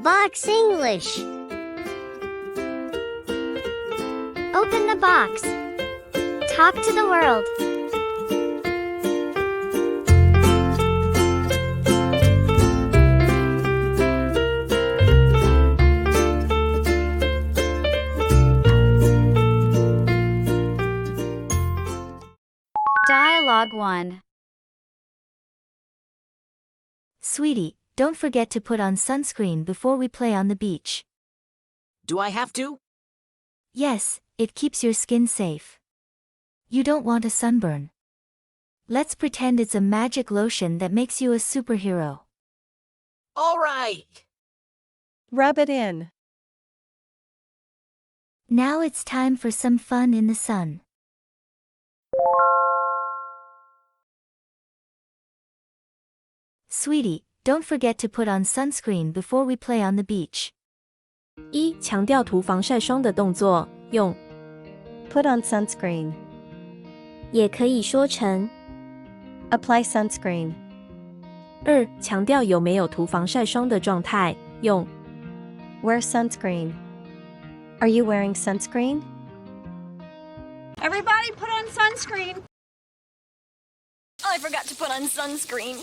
Box English. Open the box. Talk to the world. Dialogue 1. Sweetie, don't forget to put on sunscreen before we play on the beach. Do I have to? Yes, it keeps your skin safe. You don't want a sunburn. Let's pretend it's a magic lotion that makes you a superhero. All right. Rub it in. Now it's time for some fun in the sun. Sweetie, don't forget to put on sunscreen before we play on the beach. 1. 强调涂防晒霜的动作，用 put on sunscreen 也可以说成 apply sunscreen. 2. 强调有没有涂防晒霜的状态，用 wear sunscreen. Are you wearing sunscreen? Everybody put on sunscreen. I forgot to put on sunscreen.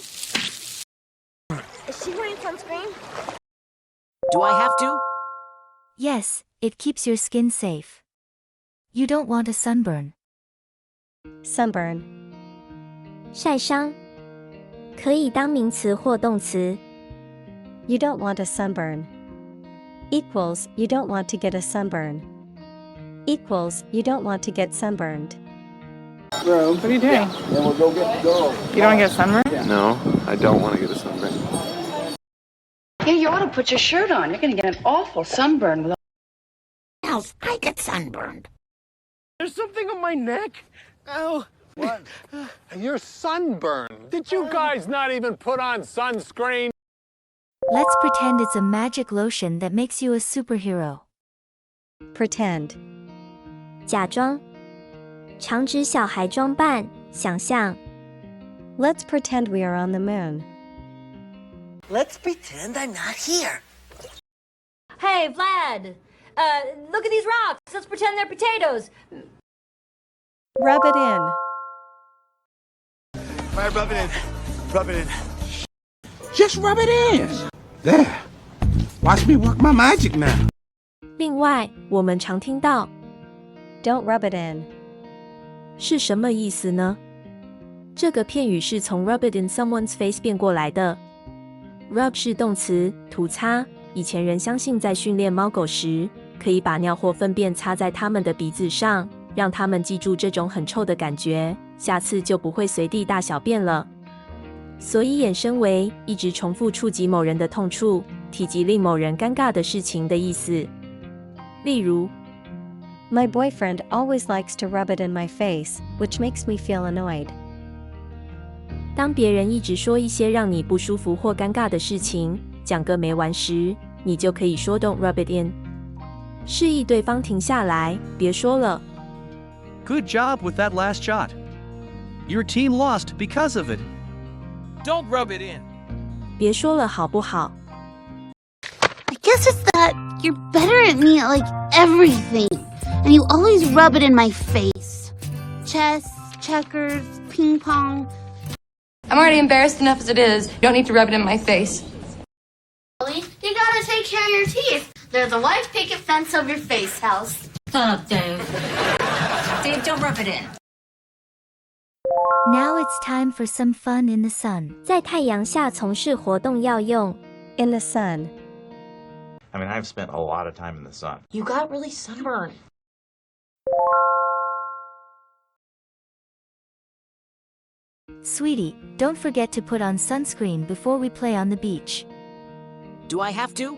Is she wearing sunscreen? Do I have to? Yes, it keeps your skin safe. You don't want a sunburn. Sunburn 晒伤可以当名词或动词。You don't want a sunburn. Equals you don't want to get a sunburn. Equals you don't want to get sunburned. What are you doing? Then we'll go get the girl. You don't want to get sunburned? No, I don't want to get a sunburn. Yeah, you ought to put your shirt on. You're going to get an awful sunburn with Else, I get sunburned. There's something on my neck. Ow. What? You're sunburned. Did you guys not even put on sunscreen? Let's pretend it's a magic lotion that makes you a superhero. Pretend 假装常指小孩装扮想象 Let's pretend we are on the moon. Let's pretend I'm not here. Hey, Vlad. Look at these rocks. Let's pretend they're potatoes. Rub it in. All right, rub it in. Rub it in. Just rub it in. There. Watch me work my magic now. 另外，我们常听到 Don't rub it in 是什么意思呢？这个片语是从 rub it in someone's face 变过来的。Rub 是动词，涂擦。以前人相信在训练猫狗时，可以把尿或粪便擦在它们的鼻子上，让它们记住这种很臭的感觉，下次就不会随地大小便了。所以衍生为一直重复触及某人的痛处，提及令某人尴尬的事情的意思。例如 My boyfriend always likes to rub it in my face, which makes me feel annoyed. 当别人一直说一些让你不舒服或尴尬的事情，讲个没完时，你就可以说 Don't rub it in. 示意对方停下来，别说了。Good job with that last shot. Your team lost because of it. Don't rub it in. 别说了好不好？ I guess it's that you're better at me at like everything, and you always rub it in my face. Chess, checkers, ping pong. I'm already embarrassed enough as it is. You don't need to rub it in my face. You gotta take care of your teeth. There's a white picket fence over your face, House. Shut up, Dave. Dave, don't rub it in. Now it's time for some fun in the sun. 在太阳下从事活动要用 In the sun. I mean, I've spent a lot of time in the sun. You got really sunburned. Sweetie, don't forget to put on sunscreen before we play on the beach. Do I have to?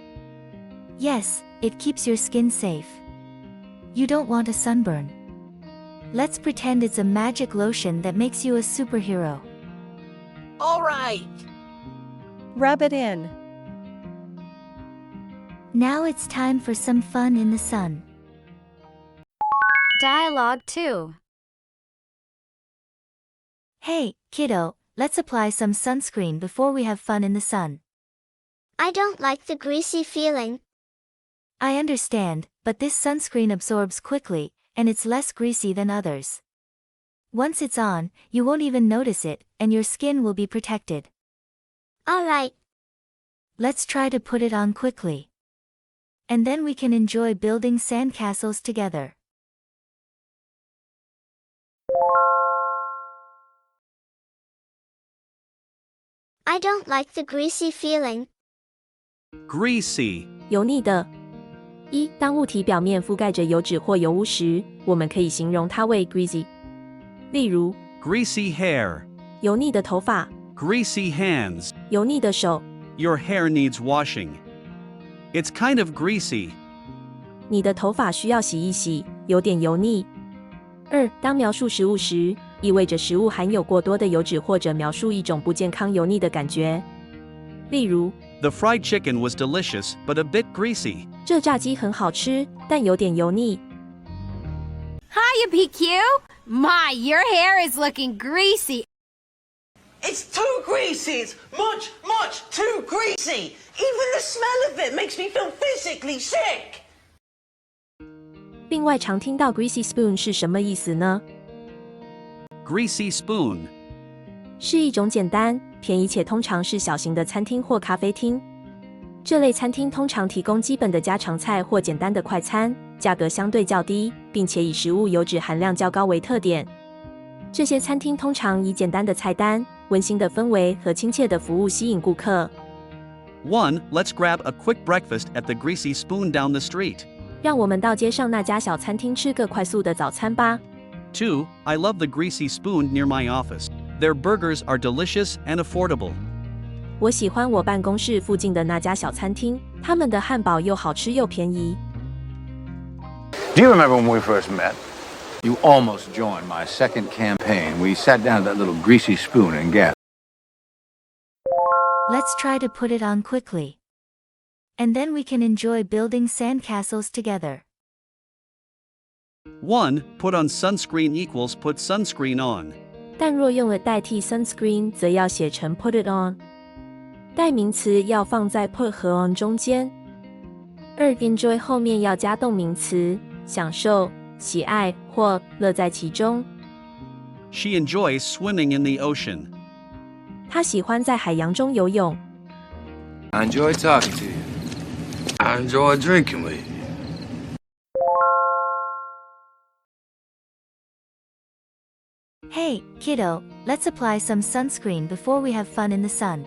Yes, it keeps your skin safe. You don't want a sunburn. Let's pretend it's a magic lotion that makes you a superhero. All right. Rub it in. Now it's time for some fun in the sun. Dialogue 2. Hey, kiddo, let's apply some sunscreen before we have fun in the sun. I don't like the greasy feeling. I understand, but this sunscreen absorbs quickly, and it's less greasy than others. Once it's on, you won't even notice it, and your skin will be protected. Alright. Let's try to put it on quickly. And then we can enjoy building sandcastles together. I don't like the greasy feeling. Greasy. 油腻的。一，当物体表面覆盖着油脂或油污时，我们可以形容它为 greasy。例如 Greasy hair. 油腻的头发， Greasy hands. 油腻的手， Your hair needs washing. It's kind of greasy. 你的头发需要洗一洗，有点油腻。二，当描述食物时，意味着食物含有过多的油脂，或者描述一种不健康油腻的感觉。例如 The fried chicken was delicious, but a bit greasy. 这炸鸡很好吃，但有点油腻。Hiya, PQ! My, your hair is looking greasy. It's too greasy. It's much, much too greasy. Even the smell of it makes me feel physically sick. 另外，常听到 greasy spoon 是什么意思呢？ Greasy spoon. 是一种简单、便宜且通常是小型的餐厅或咖啡厅。这类餐厅通常提供基本的家常菜或简单的快餐，价格相对较低，并且以食物油脂含量较高为特点。这些餐厅通常以简单的菜单、温馨的氛围和亲切的服务吸引顾客。1. Let's grab a quick breakfast at the Greasy Spoon down the street. 让我们到街上那家小餐厅吃个快速的早餐吧。2. I love the Greasy Spoon near my office. Their burgers are delicious and affordable. 我喜欢我办公室附近的那家小餐厅，他们的汉堡又好吃又便宜。Do you remember when we first met? You almost joined my second campaign. We sat down at that little greasy spoon and gathered. Let's try to put it on quickly. And then we can enjoy building sandcastles together. 1. Put on sunscreen equals put sunscreen on. 但若用了代替 sunscreen， 则要写成 put it on。代名词要放在 put 和 on 中间。2. Enjoy 后面要加动名词，享受、喜爱或乐在其中。She enjoys swimming in the ocean. 她喜欢在海洋中游泳。I enjoy talking to you. I enjoy drinking with you. Hey, kiddo, let's apply some sunscreen before we have fun in the sun.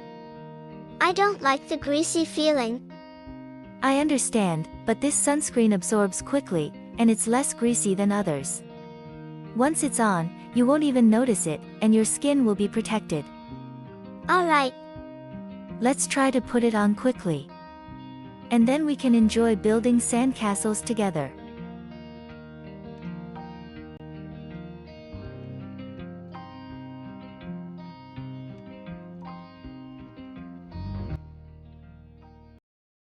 I don't like the greasy feeling. I understand, but this sunscreen absorbs quickly, and it's less greasy than others. Once it's on, you won't even notice it, and your skin will be protected. Alright. Let's try to put it on quickly. And then we can enjoy building sandcastles together.